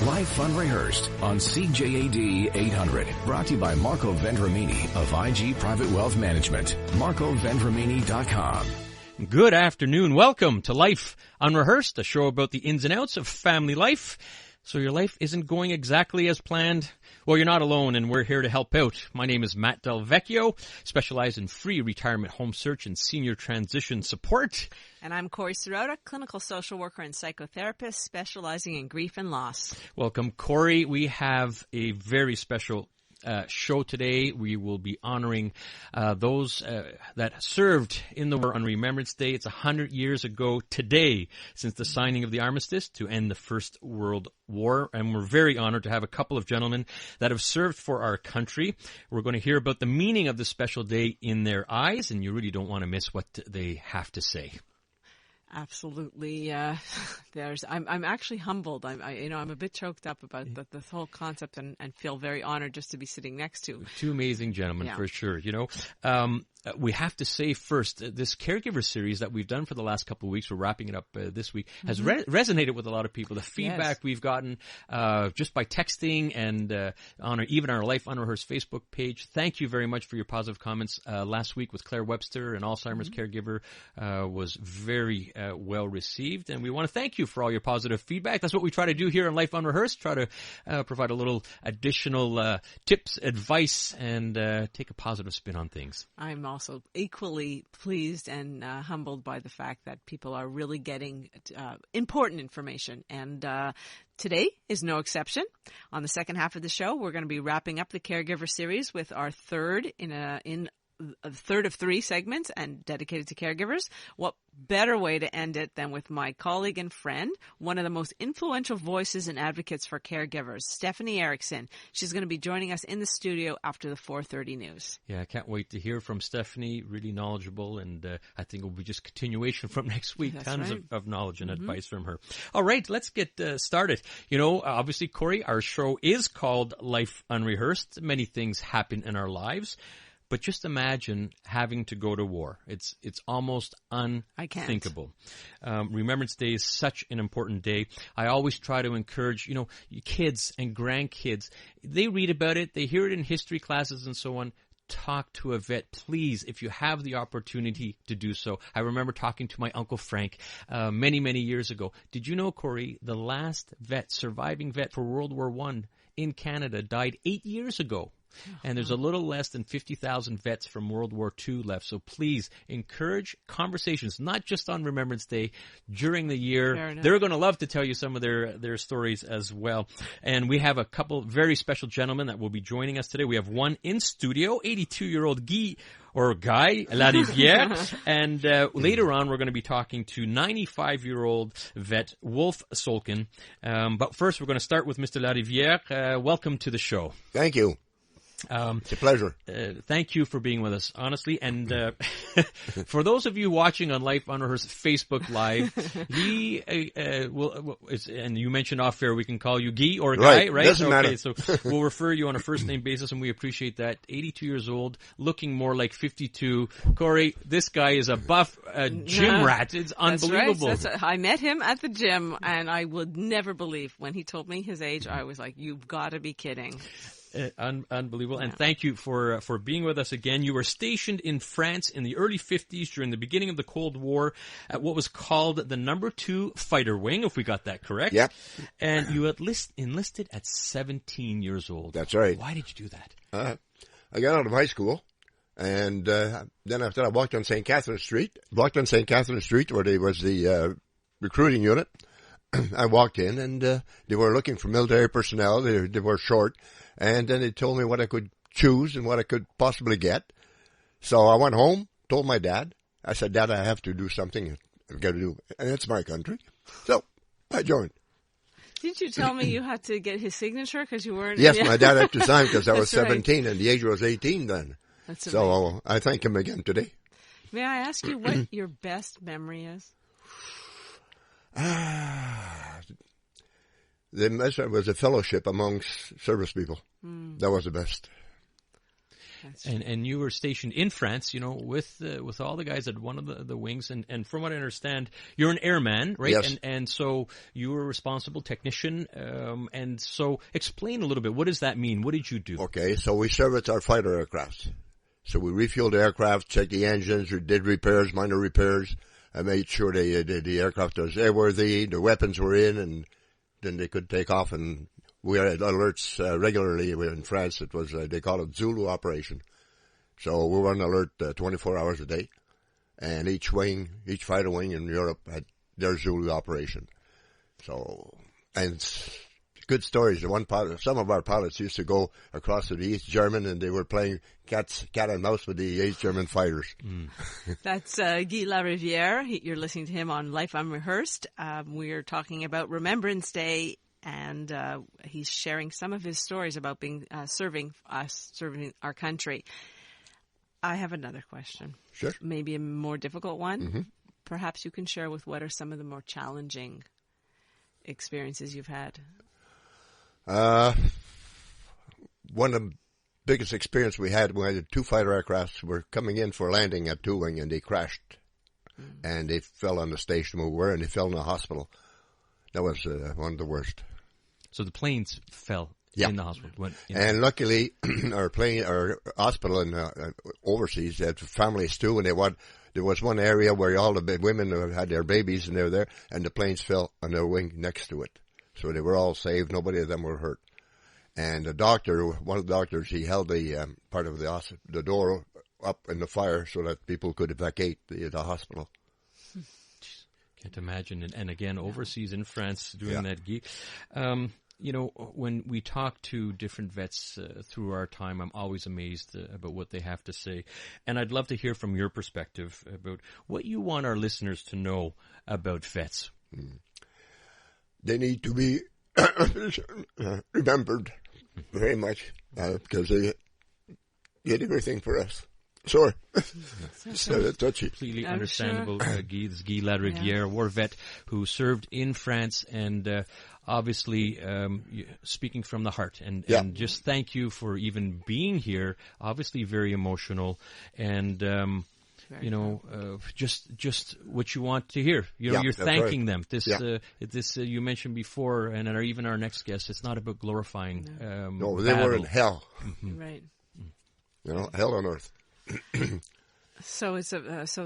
Life Unrehearsed on CJAD 800. Brought to you by Marco Vendramini of IG Private Wealth Management. MarcoVendramini.com. Good afternoon. Welcome to Life Unrehearsed, a show about the ins and outs of family life. So your life isn't going exactly as planned? Well, you're not alone, and we're here to help out. My name is Matt Del Vecchio, specialized in free retirement home search and senior transition support. And I'm Corey Sirota, clinical social worker and psychotherapist, specializing in grief and loss. Welcome, Corey. We have a very special show today. We will be honoring those that served in the war on Remembrance Day. It's 100 years ago today since the signing of the armistice to end the First World War, and we're very honored to have a couple of gentlemen that have served for our country. We're going to hear about the meaning of this special day in their eyes, and you really don't want to miss what they have to say. Absolutely. I'm actually humbled. I'm a bit choked up about the whole concept and feel very honored just to be sitting next to. Two amazing gentlemen, for sure. We have to say first, this caregiver series that we've done for the last couple of weeks, we're wrapping it up this week, has resonated with a lot of people. The feedback we've gotten just by texting and on even our Life Unrehearsed Facebook page. Thank you very much for your positive comments. Last week with Claire Webster, an Alzheimer's caregiver, was very well received. And we want to thank you for all your positive feedback. That's what we try to do here on Life Unrehearsed, try to provide a little additional tips, advice, and take a positive spin on things. I'm also equally pleased and humbled by the fact that people are really getting important information. And today is no exception. On the second half of the show, we're going to be wrapping up the caregiver series with our third in a third of three segments and dedicated to caregivers. What better way to end it than with my colleague and friend, one of the most influential voices and advocates for caregivers, Stephanie Erickson. She's going to be joining us in the studio after the 4:30 news. Yeah, I can't wait to hear from Stephanie, really knowledgeable, and I think it will be just continuation from next week. That's Tons right. of knowledge and advice from her. All right, let's get started. Obviously, Corey, our show is called Life Unrehearsed. Many things happen in our lives. But just imagine having to go to war. It's almost unthinkable. Remembrance Day is such an important day. I always try to encourage, kids and grandkids. They read about it. They hear it in history classes and so on. Talk to a vet, please, if you have the opportunity to do so. I remember talking to my Uncle Frank many, many years ago. Did you know, Corey, the last surviving vet for World War I in Canada died 8 years ago? And there's a little less than 50,000 vets from World War II left. So please encourage conversations, not just on Remembrance Day, during the year. They're going to love to tell you some of their stories as well. And we have a couple very special gentlemen that will be joining us today. We have one in studio, 82-year-old Guy Laruviere. And later on, we're going to be talking to 95-year-old vet Wolf Solkin. But first, we're going to start with Mr. Laruviere. Welcome to the show. Thank you. It's a pleasure. Thank you for being with us, honestly. And for those of you watching on Life Unrehearsed Facebook Live, he and you mentioned off air we can call you Guy or Guy, right? Doesn't matter. So we'll refer you on a first name basis, and we appreciate that. 82 years old, looking more like 52. Corey, this guy is a buff gym rat. It's unbelievable. That's right. I met him at the gym, and I would never believe when he told me his age. I was like, "You've got to be kidding." Unbelievable. And thank you for being with us again. You were stationed in France in the early 50s during the beginning of the Cold War at what was called the number 2 fighter wing, if we got that correct. Yep. And you enlisted at 17 years old. That's right. Why did you do that? I got out of high school, and then after I walked on St. Catherine Street, where there was the recruiting unit. I walked in, and they were looking for military personnel. They were short. And then they told me what I could choose and what I could possibly get. So I went home, told my dad. I said, Dad, I have to do something. I've got to do it. And it's my country. So I joined. Didn't you tell me you had to get his signature because you weren't? Yes, my dad had to sign because I was 17 and the age was 18 then. That's amazing. So I thank him again today. May I ask you what your best memory is? There was a fellowship amongst service people. That was the best. And you were stationed in France, with all the guys at one of the wings. And from what I understand, you're an airman, right? Yes. And so you were a responsible technician. And so explain a little bit. What does that mean? What did you do? Okay, so we serviced our fighter aircraft. So we refueled the aircraft, checked the engines, we did repairs, minor repairs. I made sure the aircraft was airworthy, the weapons were in, and then they could take off. And we had alerts regularly in France. It was they call it Zulu operation. So we were on alert 24 hours a day, and each fighter wing in Europe had their Zulu operation. So, and good stories. Some of our pilots used to go across to the East German, and they were playing cat and mouse with the East German fighters. That's Guy Laruviere. You're listening to him on Life Unrehearsed. We're talking about Remembrance Day, and he's sharing some of his stories about being serving our country. I have another question. Sure. Maybe a more difficult one. Mm-hmm. Perhaps you can share with what are some of the more challenging experiences you've had. One of the biggest experience we had two fighter aircrafts were coming in for landing at Two Wing, and they crashed. And they fell on the station where we were, and they fell in the hospital. That was one of the worst. So the planes fell in the hospital. And luckily, our hospital in overseas had families too, and there was one area where all the women had their babies, and they were there, and the planes fell on their wing next to it. So they were all saved. Nobody of them were hurt. And one of the doctors, he held the part of the door up in the fire so that people could evacuate the hospital. Can't imagine. And again, overseas in France doing that, Guy. When we talk to different vets through our time, I'm always amazed about what they have to say. And I'd love to hear from your perspective about what you want our listeners to know about vets. They need to be remembered very much because they did everything for us. Sorry. So touchy. Completely understandable. Sure. This is Guy Laruviere, war vet who served in France, and obviously speaking from the heart. And just thank you for even being here. Obviously very emotional, and just what you want to hear. You're thanking them. This you mentioned before, and even our next guest. It's not about glorifying. No, they were in hell. Mm-hmm. Right. Hell on earth. So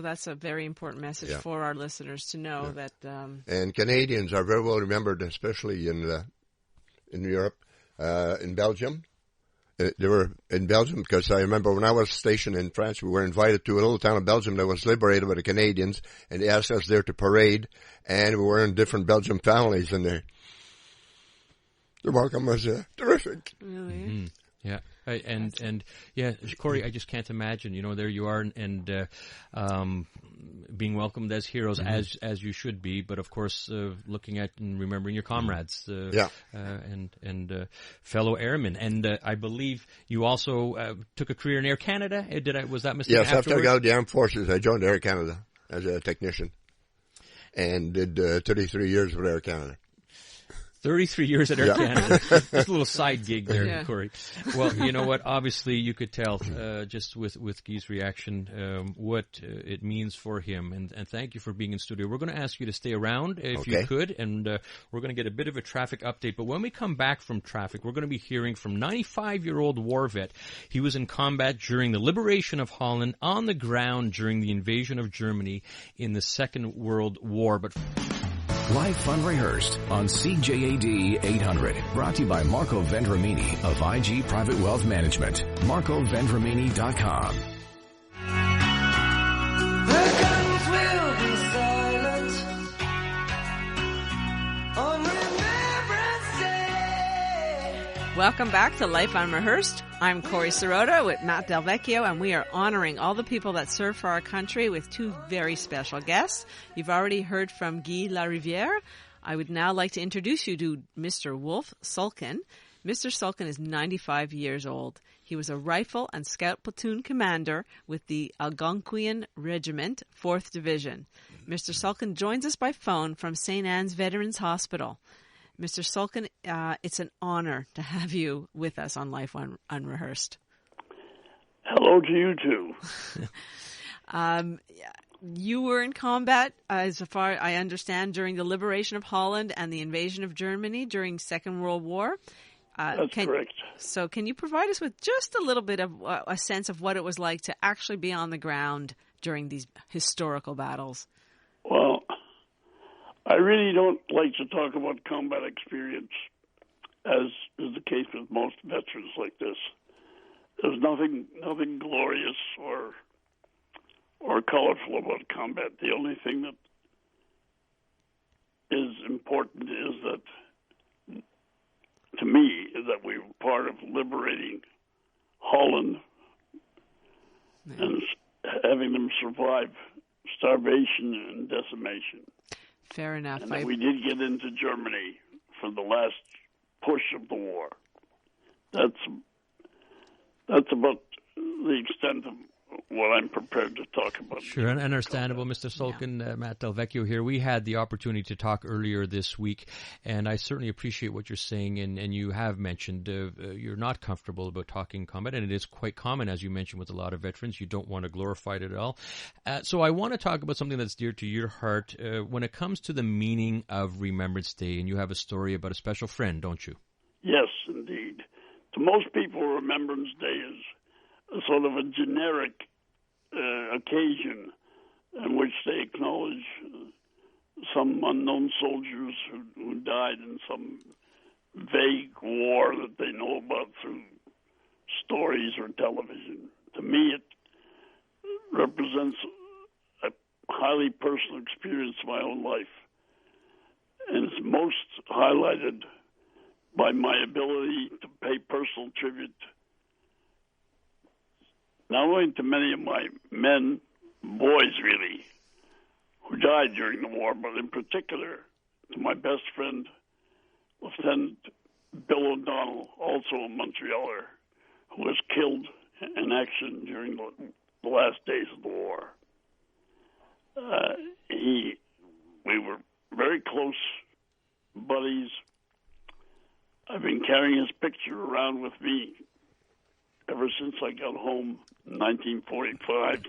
that's a very important message for our listeners to know that. And Canadians are very well remembered, especially in Europe, in Belgium. They were in Belgium because I remember when I was stationed in France, we were invited to a little town in Belgium that was liberated by the Canadians, and they asked us there to parade, and we were in different Belgian families, and the welcome was terrific. Really? Mm-hmm. Yeah. And Corey, I just can't imagine, there you are and being welcomed as heroes as you should be, but of course, looking at and remembering your comrades, and fellow airmen. And I believe you also took a career in Air Canada. Was that mistaken? Yes, after I got out of the Armed Forces, I joined Air Canada as a technician and did 33 years with Air Canada. 33 years at Air Canada. Just a little side gig there, Corey. Well, you know what? Obviously, you could tell just with Guy's reaction what it means for him. And thank you for being in studio. We're going to ask you to stay around if you could, and we're going to get a bit of a traffic update. But when we come back from traffic, we're going to be hearing from 95-year-old war vet. He was in combat during the liberation of Holland, on the ground during the invasion of Germany in the Second World War. But Life Unrehearsed on CJAD 800. Brought to you by Marco Vendramini of IG Private Wealth Management. MarcoVendramini.com. The guns will be silent on Remembrance Day. Welcome back to Life Unrehearsed. I'm Corey Sirota with Matt Del Vecchio, and we are honoring all the people that serve for our country with two very special guests. You've already heard from Guy Laruviere. I would now like to introduce you to Mr. Wolf Sulkin. Mr. Sulkin is 95 years old. He was a rifle and scout platoon commander with the Algonquian Regiment, 4th Division. Mr. Sulkin joins us by phone from St. Anne's Veterans Hospital. Mr. Sulkin, it's an honor to have you with us on Life Unrehearsed. Hello to you too. You were in combat, as far as I understand, during the liberation of Holland and the invasion of Germany during Second World War. That's correct. So can you provide us with just a little bit of a sense of what it was like to actually be on the ground during these historical battles? Well, I really don't like to talk about combat experience, as is the case with most veterans like this. There's nothing glorious or colorful about combat. The only thing that is important is that, to me, is that we were part of liberating Holland and having them survive starvation and decimation. Fair enough. And we did get into Germany for the last push of the war. That's about the extent of what I'm prepared to talk about. Sure, and understandable, Mr. Sulkin. Matt Del Vecchio here. We had the opportunity to talk earlier this week, and I certainly appreciate what you're saying, and you have mentioned you're not comfortable about talking combat, and it is quite common, as you mentioned, with a lot of veterans. You don't want to glorify it at all. So I want to talk about something that's dear to your heart when it comes to the meaning of Remembrance Day, and you have a story about a special friend, don't you? Yes, indeed. To most people, Remembrance Day is a sort of a generic occasion in which they acknowledge some unknown soldiers who died in some vague war that they know about through stories or television. To me, it represents a highly personal experience of my own life, and it's most highlighted by my ability to pay personal tribute not only to many of my men, boys really, who died during the war, but in particular to my best friend, Lieutenant Bill O'Donnell, also a Montrealer, who was killed in action during the last days of the war. We were very close buddies. I've been carrying his picture around with me ever since I got home in 1945.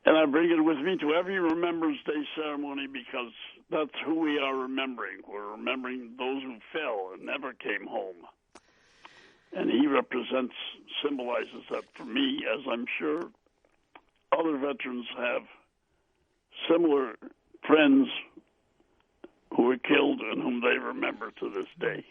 And I bring it with me to every Remembrance Day ceremony because that's who we are remembering. We're remembering those who fell and never came home. And he symbolizes that for me, as I'm sure other veterans have similar friends who were killed and whom they remember to this day.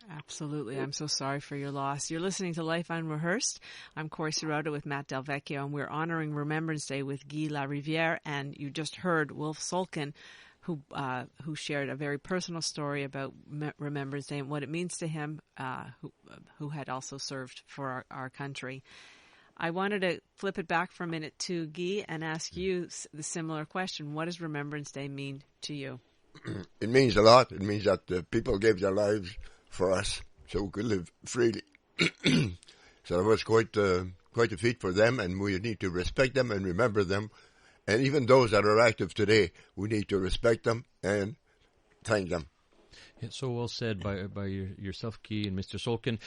Absolutely. I'm so sorry for your loss. You're listening to Life Unrehearsed. I'm Corey Sirota with Matt Del Vecchio, and we're honoring Remembrance Day with Guy Laruviere. And you just heard Wolf Sulkin, who shared a very personal story about Remembrance Day and what it means to him, who had also served for our country. I wanted to flip it back for a minute to Guy and ask you the similar question. What does Remembrance Day mean to you? It means a lot. It means that people gave their lives for us so we could live freely. So it was quite a feat for them, and we need to respect them and remember them. And even those that are active today, we need to respect them and thank them. Yeah, so well said by yourself, Guy, and Mr. Sulkin.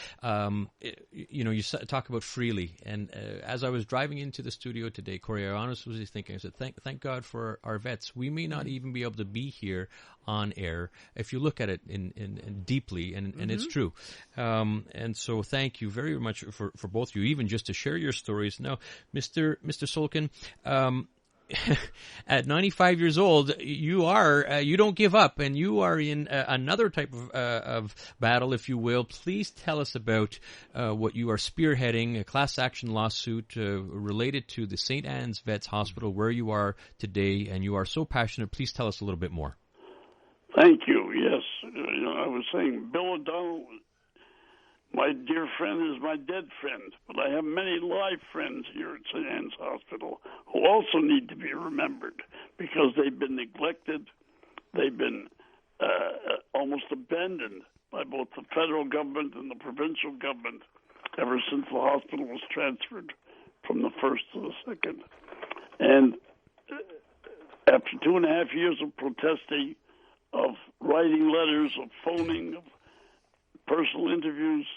You talk about freely, and as I was driving into the studio today, Corey, I honestly was thinking, I said, thank God for our vets. We may not even be able to be here on air if you look at it in deeply, and it's true. And so thank you very much for both of you, even just to share your stories. Now, Mr. Sulkin, at 95 years old, you don't give up, and you are in another type of battle, if you will. Please tell us about what you are spearheading, a class action lawsuit related to the St. Anne's Vets Hospital, where you are today, and you are so passionate. Please tell us a little bit more. Thank you. Yes, I was saying Bill O'Donnell, my dear friend, is my dead friend, but I have many live friends here at St. Anne's Hospital who also need to be remembered because they've been neglected. They've been almost abandoned by both the federal government and the provincial government ever since the hospital was transferred from the first to the second. And after 2.5 years of protesting, of writing letters, of phoning, of personal interviews,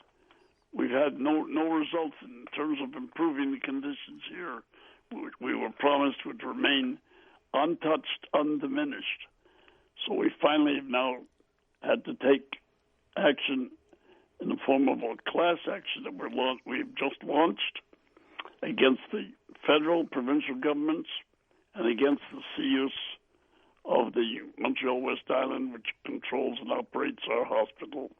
we've had no results in terms of improving the conditions here. We were promised would remain untouched, undiminished. So we finally have now had to take action in the form of a class action that we've just launched against the federal, provincial governments and against the CIUS of the Montreal West Island, which controls and operates our hospital.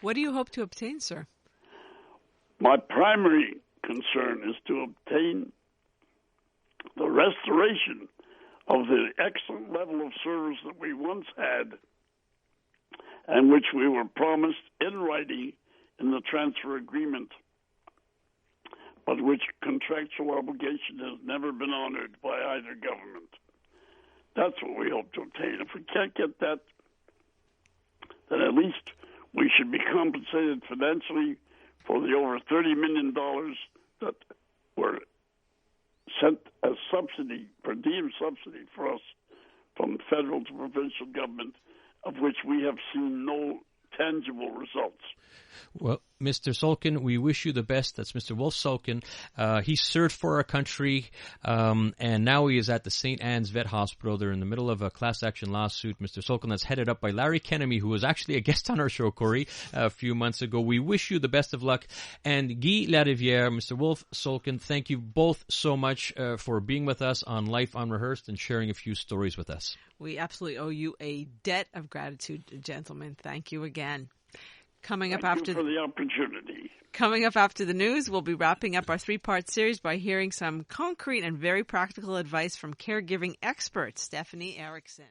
What do you hope to obtain, sir? My primary concern is to obtain the restoration of the excellent level of service that we once had and which we were promised in writing in the transfer agreement, but which contractual obligation has never been honored by either government. That's what we hope to obtain. If we can't get that, then at least we should be compensated financially for the over $30 million that were sent as subsidy, per diem subsidy for us from federal to provincial government, of which we have seen no tangible results. Well, Mr. Sulkin, we wish you the best. That's Mr. Wolf Sulkin. He served for our country, and now he is at the St. Anne's Vet Hospital. They're in the middle of a class action lawsuit, Mr. Sulkin, that's headed up by Larry Kennemy, who was actually a guest on our show, Corey, a few months ago. We wish you the best of luck. And Guy Laruviere, Mr. Wolf Sulkin, thank you both so much for being with us on Life Unrehearsed and sharing a few stories with us. We absolutely owe you a debt of gratitude, gentlemen. Thank you again. Coming up Thank you for the opportunity. Coming up after the news, we'll be wrapping up our three-part series by hearing some concrete and very practical advice from caregiving expert Stephanie Erickson.